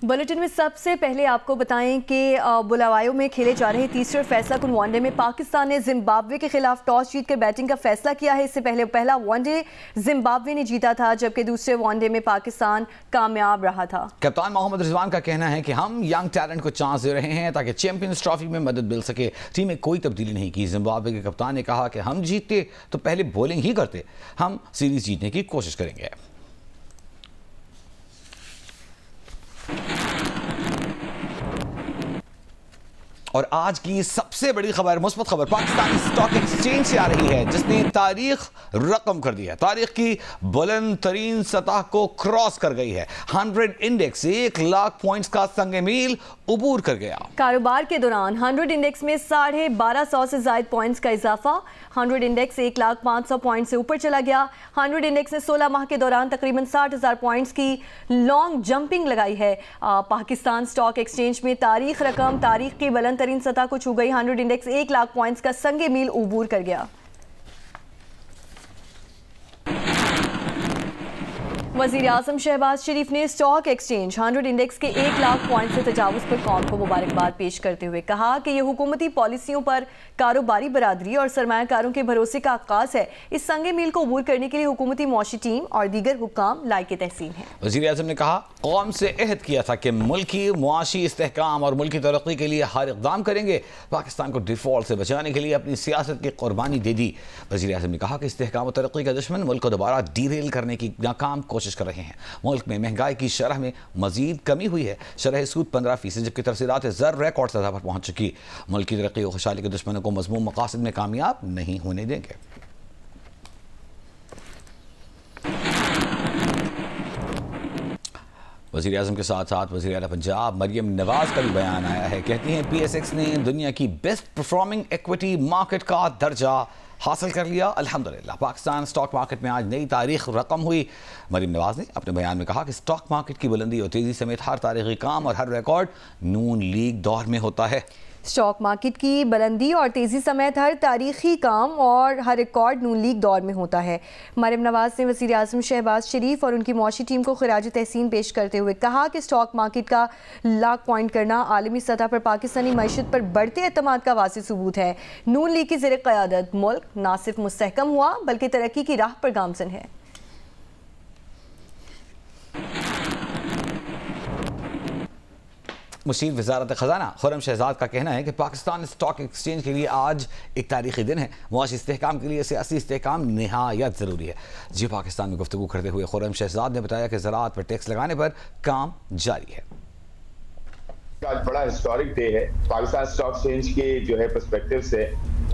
Bulletin में सबसे पहले आपको बताएं कि बुलावायो में खेले जा रहे तीसरे और फैसला कुन वनडे में पाकिस्तान ने जिम्बाब्वे के खिलाफ टॉस जीतकर बैटिंग का फैसला किया है। इससे पहले पहला वनडे जिम्बाब्वे ने जीता था, जबकि दूसरे वनडे में पाकिस्तान कामयाब रहा था। कप्तान मोहम्मद रिजवान का कहना है कि हम यंग टैलेंट को चांस दे रहे हैं ताकि चैंपियंस ट्रॉफी में मदद मिल सके। टीम में कोई तब्दीली नहीं की। जिम्बाब्वे के कप्तान ने कहा कि हम जीतते तो पहले बॉलिंग ही करते, हम सीरीज जीतने की कोशिश करेंगे। और आज की सबसे बड़ी खबर, मुस्बत खबर, पाकिस्तानी स्टॉक एक्सचेंज से आ रही है, जिसने तारीख रकम कर दी है। तारीख की बुलंद तरीन सतह को क्रॉस कर गई है। 100 इंडेक्स 1 लाख पॉइंट्स का संग मील उबूर कर गया। कारोबार के दौरान 100 इंडेक्स में 1250 से ज्यादा पॉइंट्स का इजाफा। 100 इंडेक्स 1,500,000 पॉइंट से ऊपर चला गया। 100 इंडेक्स ने 16 माह के दौरान तकरीबन 60,000 पॉइंट्स की लॉन्ग जंपिंग लगाई है। पाकिस्तान स्टॉक एक्सचेंज में तारीख रकम तारीख की बुलंद तरीन सतह को छू गई। 100 इंडेक्स 1 लाख पॉइंट्स का संगे मील उबूर कर गया। वज़ीर आज़म शहबाज शरीफ ने स्टॉक एक्सचेंज 100 इंडेक्स के 1 लाख पॉइंट से तजावुज़ पर कौम को मुबारकबाद पेश करते हुए कहा कि यह हुकूमती पॉलिसियों पर कारोबारी बरादरी और सरमायाकारों के भरोसे का आगाज़ है। इस संगे मील को अबूर करने के लिए हुकूमती मौशी टीम और दीगर हुक्काम लायक तहसीन है। वज़ीर आज़म ने कहा, कौम से अहद किया था कि मुल्की मुआशी इस्तेहकाम और मुल्की तरक्की के लिए हर इक़दाम करेंगे। पाकिस्तान को डिफ़ॉल्ट से बचाने के लिए अपनी सियासत की कुर्बानी दे दी। वज़ीर आज़म ने कहा कि इस्तेहकाम और तरक्की का दुश्मन मुल्क को दोबारा डीरेल करने की नाकाम कोशिश कर रहे हैं। मुल्क में महंगाई की शरह में मजीद कमी हुई है। शरह सूद 15%, जबकि तरसीलात ज़र रिकॉर्ड सतह पर पहुंच चुकी। मुल्क की तरक्की और खुशहाली के दुश्मनों को मज़मूम मकासद में कामयाब नहीं होने देंगे। वज़ीर आज़म के साथ साथ वज़ीर आला पंजाब मरियम नवाज का भी बयान आया है। कहती हैं PSX ने दुनिया की बेस्ट परफॉर्मिंग इक्विटी मार्केट का दर्जा हासिल कर लिया। अल्हम्दुलिल्लाह। पाकिस्तान स्टॉक मार्केट में आज नई तारीख रकम हुई। मरियम नवाज ने अपने बयान में कहा कि स्टॉक मार्केट की बुलंदी और तेज़ी समेत हर तारीखी काम और हर रिकॉर्ड नून लीग दौर में होता है। स्टॉक मार्केट की बुलंदी और तेज़ी समेत हर तारीखी काम और हर रिकॉर्ड नून लीग दौर में होता है। मरियम नवाज ने वज़ीर आज़म शहबाज शरीफ और उनकी मौशी टीम को खिराज तहसीन पेश करते हुए कहा कि स्टॉक मार्केट का लाख पॉइंट करना आलमी सतह पर पाकिस्तानी मईशत पर बढ़ते एतमाद का वाज़ेह सबूत है। नून लीग की ज़ेर क़यादत मुल्क न सिर्फ मुस्तहकम हुआ बल्कि तरक्की की राह पर गामज़न है। मुशीर वज़ारत ख़ज़ाना खुर्रम शहजाद का कहना है कि पाकिस्तान स्टॉक एक्सचेंज के लिए आज एक तारीख़ी दिन है। मुआशी इस्तेहकाम के लिए सियासी इस्तेहकाम निहायत ज़रूरी है। जी पाकिस्तान में गुफ्तगू करते हुए खुर्रम शहजाद ने बताया कि ज़राअत पर टैक्स लगाने पर काम जारी है। आज बड़ा हिस्टोरिक डे है पाकिस्तान स्टॉक एक्सचेंज के जो है पर्सपेक्टिव से,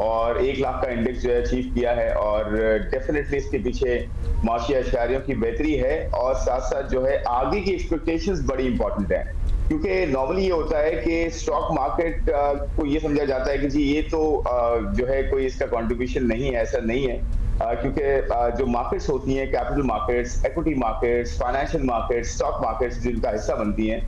और 1 लाख का इंडेक्स जो है अचीव किया है, और डेफिनेटली इसके पीछे माशी अशारियों की बेहतरी है, और साथ साथ जो है आगे की एक्सपेक्टेशंस बड़ी इंपॉर्टेंट है। क्योंकि नॉर्मली ये होता है कि स्टॉक मार्केट को ये समझा जाता है कि जी ये तो जो है कोई इसका कंट्रीब्यूशन नहीं है। ऐसा नहीं है, क्योंकि जो मार्केट्स होती हैं, capital markets, equity markets, financial markets, stock markets जिनका हिस्सा बनती हैं,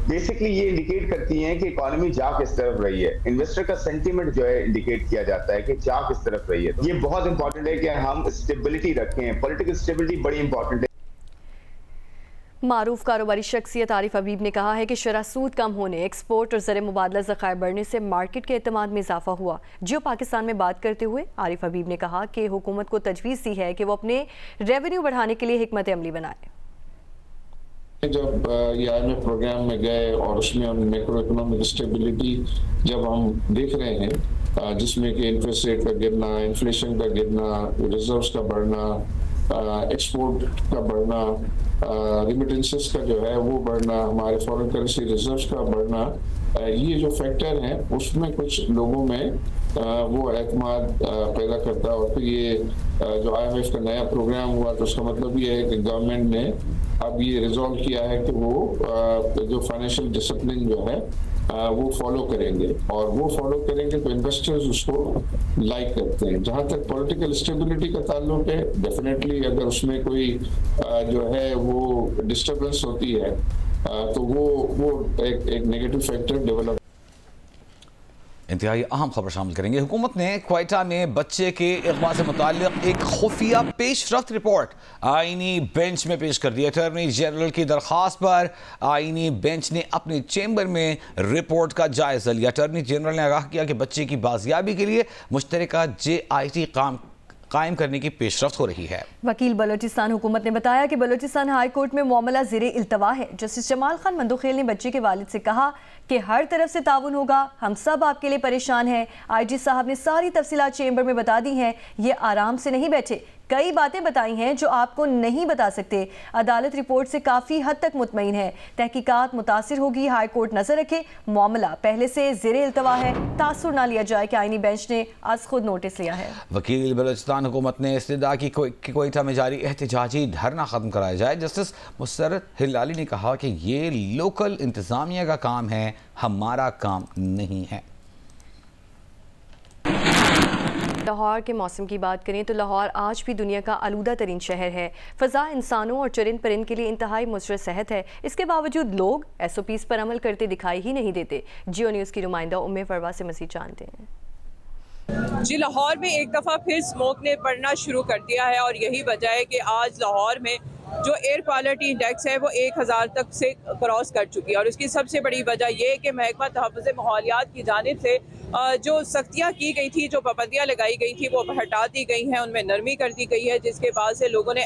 बेसिकली ये इंडिकेट करती हैं कि इकोनॉमी जा किस तरफ रही है। इन्वेस्टर का सेंटीमेंट जो है इंडिकेट किया जाता है कि जा किस तरफ रही है। तो ये बहुत इंपॉर्टेंट है कि हम स्टेबिलिटी रखें। पॉलिटिकल स्टेबिलिटी बड़ी इंपॉर्टेंट है। मारूफ कारोबारी शख्सियत आरिफ हबीब ने कहा है कि शरह सूद कम होने, एक्सपोर्ट और ज़र मुबादला ज़खायर बढ़ने से मार्केट के एतमाद में इजाफा हुआ। जियो पाकिस्तान में बात करते हुए आरिफ हबीब ने कहा कि हुकूमत को तजवीज़ दी है कि वो अपने रेवेन्यू बढ़ाने के लिए हिकमत अमली बनाए। जब ये IMF प्रोग्राम में गए और उसमें हम मैक्रो इकोनॉमिक स्टेबिलिटी जब हम देख रहे हैं, जिसमें कि इंटरेस्ट रेट का गिरना, इन्फ्लेशन का गिरना, रिजर्व्स का बढ़ना, एक्सपोर्ट का बढ़ना, रिमिटेंसेस का जो है वो बढ़ना, हमारे फॉरेन करेंसी रिजर्व्स का बढ़ना, ये जो फैक्टर हैं उसमें कुछ लोगों में वो एतमाद पैदा करता है। और फिर ये जो IMF का नया प्रोग्राम हुआ तो उसका मतलब ये है कि गवर्नमेंट ने अब ये रिजॉल्व किया है कि वो जो फाइनेंशियल डिसिप्लिन जो है वो फॉलो करेंगे, और वो फॉलो करेंगे तो इन्वेस्टर्स उसको लाइक करते हैं। जहाँ तक पॉलिटिकल स्टेबिलिटी का ताल्लुक है, डेफिनेटली अगर उसमें कोई जो है वो डिस्टर्बेंस होती है तो वो एक नेगेटिव फैक्टर डेवलप। इंतहाई अहम खबर शामिल करेंगे। हुकूमत ने क्वेटा में बच्चे के अगवा से मुताल्लिक एक खुफिया पेशरफ्त रिपोर्ट आईनी बेंच में पेश कर दी। अटॉर्नी जनरल की दरख्वास्त पर आईनी बेंच ने अपने चैम्बर में रिपोर्ट का जायजा लिया। अटॉर्नी जनरल ने आगाह किया कि बच्चे की बाजियाबी के लिए मुश्तरका JIT कायम करने की पेशरफ्त हो रही है। वकील बलोचिस्तान हुकूमत ने बताया कि बलोचिस्तान हाई कोर्ट में मामला ज़ेरे इल्तवा है। जस्टिस जमाल खान मंदोखेल ने बच्चे के वालिद से कहा कि हर तरफ से ताउन होगा, हम सब आपके लिए परेशान हैं। IG साहब ने सारी तफसीलात चेंबर में बता दी हैं। ये आराम से नहीं बैठे, कई बातें बताई हैं जो आपको नहीं बता सकते। अदालत रिपोर्ट से काफ़ी हद तक मुतमईन है, तहकीकात मुतासिर होगी। हाई कोर्ट नजर रखे, मामला पहले से ज़ेरे इल्तवा है, तासुर ना लिया जाए कि आईनी बेंच ने आज खुद नोटिस लिया है। वकील बलोचिस्तान हुकूमत ने इस्तदा की कोयटा में जारी एहतजाजी धरना खत्म कराया जाए। जस्टिस मुसर्रत हिलाली ने कहा कि ये लोकल इंतजामिया का काम है, हमारा काम नहीं है। लाहौर के मौसम की बात करें तो लाहौर आज भी दुनिया का आलूदा तरीन शहर है। फ़ज़ा इंसानों और चरिंद परिंद के लिए इंतहाई मुसर्रत सेहत है। इसके बावजूद लोग SOPs पर अमल करते दिखाई ही नहीं देते। जियो न्यूज़ की नुमाइंदा उम्मे फरवा से मज़ीद जानते हैं। जी, लाहौर में एक दफ़ा फिर स्मोक ने पड़ना शुरू कर दिया है और यही वजह है कि आज लाहौर में जो एयर क्वालिटी इंडेक्स है वो 1000 तक से क्रॉस कर चुकी है। और इसकी सबसे बड़ी वजह यह है कि महकमा तहफ़्फ़ुज़ माहौलियात की जानिब से जो सख्तियाँ की गई थी, जो पाबंदियाँ लगाई गई थी, वो हटा दी गई हैं, उनमें नरमी कर दी गई है, जिसके बाद से लोगों ने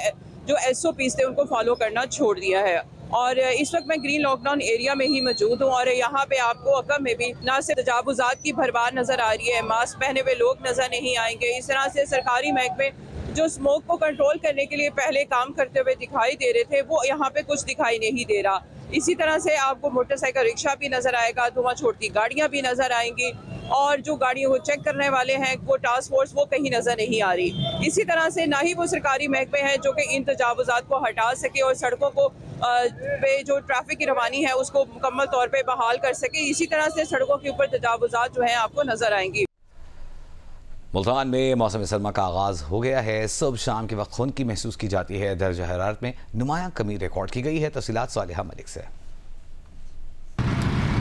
जो SOPs थे उनको फॉलो करना छोड़ दिया है। और इस वक्त मैं ग्रीन लॉकडाउन एरिया में ही मौजूद हूँ और यहाँ पे आपको अकम में भी ना सिर्फ तजावुज़ात की भरमार नज़र आ रही है, मास्क पहने हुए लोग नज़र नहीं आएंगे। इस तरह से सरकारी महकमे जो स्मोक को कंट्रोल करने के लिए पहले काम करते हुए दिखाई दे रहे थे, वो यहाँ पे कुछ दिखाई नहीं दे रहा। इसी तरह से आपको मोटरसाइकिल रिक्शा भी नज़र आएगा, धुआं छोड़ती गाड़ियाँ भी नज़र आएंगी और जो गाड़ियों को चेक करने वाले हैं वो टास्क फोर्स वो कहीं नज़र नहीं आ रही। इसी तरह से ना ही वो सरकारी महकमे हैं जो कि इन तजावुज़ात को हटा सके और सड़कों को पे जो ट्रैफिक की रवानी है उसको मुकम्मल तौर पे बहाल कर सके। इसी तरह से सड़कों के ऊपर तजावुज़ात जो हैं आपको नज़र आएंगी। मुल्तान में मौसम सरमा का आगाज़ हो गया है। सुबह शाम के वक्त खुनकी महसूस की जाती है। दर्जा हरारत में नुमायां कमी रिकॉर्ड की गई है। तफसीलात सालिहा मलिक से।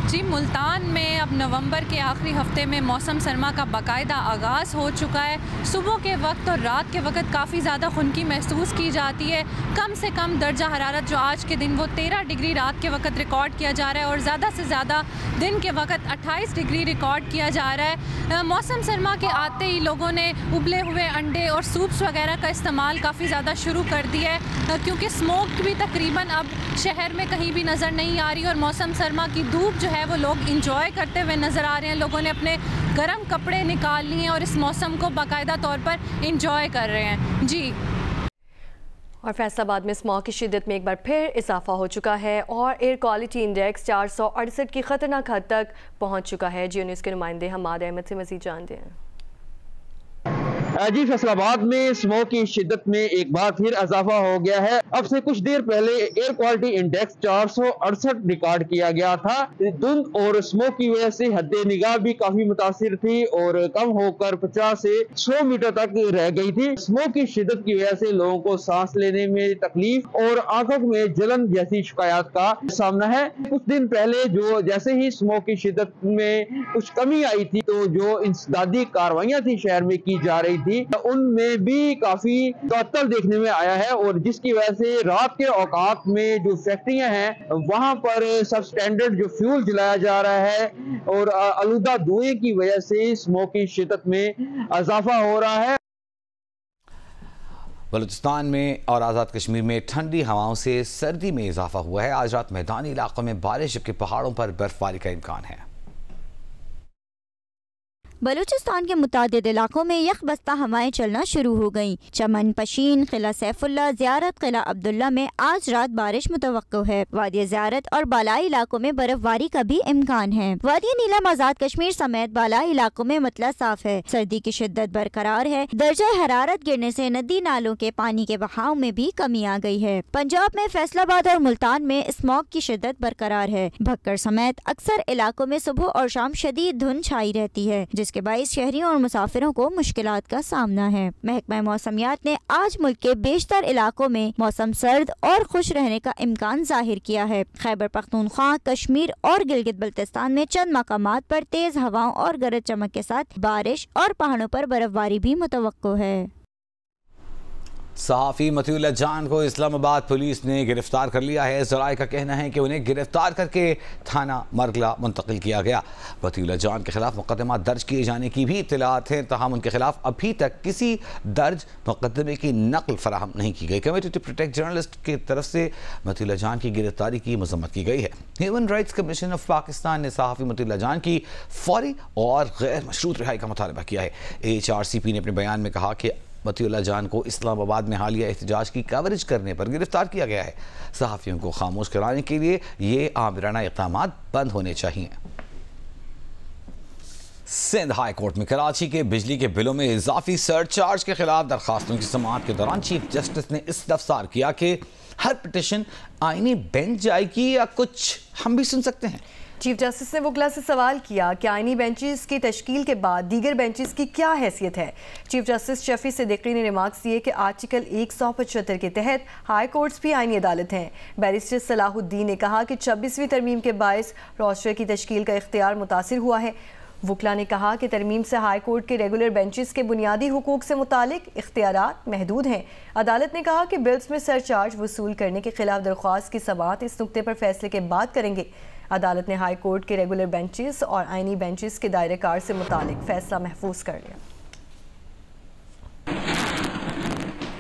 जी, मुल्तान में अब नवंबर के आखिरी हफ्ते में मौसम सरमा का बाकायदा आगाज़ हो चुका है। सुबह के वक्त और रात के वक्त काफ़ी ज़्यादा खुनकी महसूस की जाती है। कम से कम दर्जा हरारत जो आज के दिन वो 13 डिग्री रात के वक्त रिकॉर्ड किया जा रहा है और ज़्यादा से ज़्यादा दिन के वक्त 28 डिग्री रिकॉर्ड किया जा रहा है। मौसम सरमा के आते ही लोगों ने उबले हुए अंडे और सूप्स वगैरह का इस्तेमाल काफ़ी ज़्यादा शुरू कर दिया है, क्योंकि स्मोक भी तकरीबन अब शहर में कहीं भी नज़र नहीं आ रही और मौसम सरमा की धूप जो है वो लोग इंजॉय करते हुए नज़र आ रहे हैं। लोगों ने अपने गर्म कपड़े निकाल लिए और इस मौसम को बाकायदा तौर पर इंजॉय कर रहे हैं। जी, और फैसलाबाद में स्मॉग की शिद्दत में एक बार फिर इजाफा हो चुका है और एयर क्वालिटी इंडेक्स 468 की खतरनाक हद तक पहुंच चुका है। जियो न्यूज़ के नुमाइंदे हमाद अहमद से मज़ीद जानते हैं। जी, फैसलाबाद में स्मोक की शिद्दत में एक बार फिर इजाफा हो गया है। अब से कुछ देर पहले एयर क्वालिटी इंडेक्स 468 रिकॉर्ड किया गया था। धुंध और स्मोक की वजह से हद्दे निगाह भी काफी मुतासिर थी और कम होकर 50 से 100 मीटर तक रह गई थी। स्मोक की शिद्दत की वजह से लोगों को सांस लेने में तकलीफ और आंखों में जलन जैसी शिकायत का सामना है। कुछ दिन पहले जो जैसे ही स्मोक की शिद्दत में कुछ कमी आई थी, तो जो इंसदादी कार्रवाइयां थी शहर में की जा रही थी, उनमें भी काफी तअत्तुल देखने में आया है और जिसकी वजह से रात के औकात में जो फैक्ट्रियां हैं वहां पर सब स्टैंडर्ड जो फ्यूल जलाया जा रहा है और आलूदा धुएं की वजह से स्मोक की शिद्दत में इजाफा हो रहा है। बलूचिस्तान में और आज़ाद कश्मीर में ठंडी हवाओं से सर्दी में इजाफा हुआ है। आज रात मैदानी इलाकों में बारिश, जबकि पहाड़ों पर बर्फबारी का इम्कान है। बलूचिस्तान के मुतादिद इलाकों में यख बस्ता हवाएं चलना शुरू हो गईं। चमन, पशीन, किला सैफुल्ला, ज़ियारत, किला अब्दुल्ला में आज रात बारिश मुतवक्को है। वादी ज़ियारत और बालाई इलाकों में बर्फबारी का भी इम्कान है। वादी नीलम, आज़ाद कश्मीर समेत बालाई इलाकों में मतला साफ है। सर्दी की शिद्दत बरकरार है। दर्जा हरारत गिरने से नदी नालों के पानी के बहाव में भी कमी आ गई है। पंजाब में फैसलाबाद और मुल्तान में स्मॉग की शिद्दत बरकरार है। भक्कर समेत अक्सर इलाकों में सुबह और शाम शदीद धुंध छाई रहती है, जिसकी जिसके बाइस शहरियों और मुसाफिरों को मुश्किलात का सामना है। महकमा मौसमियात ने आज मुल्क के बेशतर इलाकों में मौसम सर्द और खुश रहने का इम्कान जाहिर किया है। खैबर पख्तूनख्वा, कश्मीर और गिलगित बल्तिस्तान में चंद मकामात पर तेज हवाओं और गरज चमक के साथ बारिश और पहाड़ों पर बर्फबारी भी मुतवक्को है। सहाफ़ी मतीउल्लाह जान को इस्लामाबाद पुलिस ने गिरफ्तार कर लिया है। ज़राए का कहना है कि उन्हें गिरफ्तार करके थाना मरगला मुंतकिल किया गया। मतीउल्लाह जान के खिलाफ मुकदमा दर्ज किए जाने की भी इत्तलात हैं, तहम उनके खिलाफ अभी तक किसी दर्ज मुकदमे की नकल फराहम नहीं की गई। कमेटी टू प्रोटेक्ट जर्नलिस्ट की तरफ से मतीउल्लाह जान की गिरफ्तारी की मजम्मत की गई है। Human rights commission of Pakistan ने सहाफ़ी मतीउल्लाह जान की फौरी और गैर मशरूत रिहाई का मुतालबा किया है। HRCP ने अपने बयान में कहा कि मतीउल्लाह जान को इस्लामाबाद में हालिया एहतजाज की कवरेज करने पर गिरफ्तार किया गया है। सहाफ़ियों को खामोश कराने के लिए ये आमिराना इक़दाम बंद होने चाहिए। सिंध हाई कोर्ट में कराची के बिजली के बिलों में इजाफी सरचार्ज के खिलाफ दरखास्तों की समाअत के दौरान चीफ जस्टिस ने इस्तफसार किया कि हर पिटीशन आईनी बेंच जाएगी या कुछ हम भी सुन सकते हैं। चीफ जस्टिस ने वकला से सवाल किया कि आईनी बेंचेस की तश्कील के बाद दीगर बेंचेस की क्या हैसियत है। चीफ जस्टिस शफी सिद्दीकी ने रिमार्क्स दिए कि आर्टिकल 175 के तहत हाई कोर्ट्स भी आईनी अदालत हैं। बैरिस्टर सलाहुद्दीन ने कहा कि 26वीं तरमीम के बायस रोस्टर की तश्कील का इख्तियार मुतासिर हुआ है। वकला ने कहा कि तरमीम से हाई कोर्ट के रेगुलर बेंचेस के बुनियादी हुकूक से मुतालिक इख्तियारात महदूद हैं। अदालत ने कहा कि बिल्स में सरचार्ज वसूल करने के खिलाफ दरख्वास्त की समाअत इस नुक्ते पर फैसले के बाद करेंगे। अदालत ने हाई कोर्ट के रेगुलर बेंचेस और आईनी बेंचेस के दायरे कार से मुतालिक फैसला महफूज कर लिया।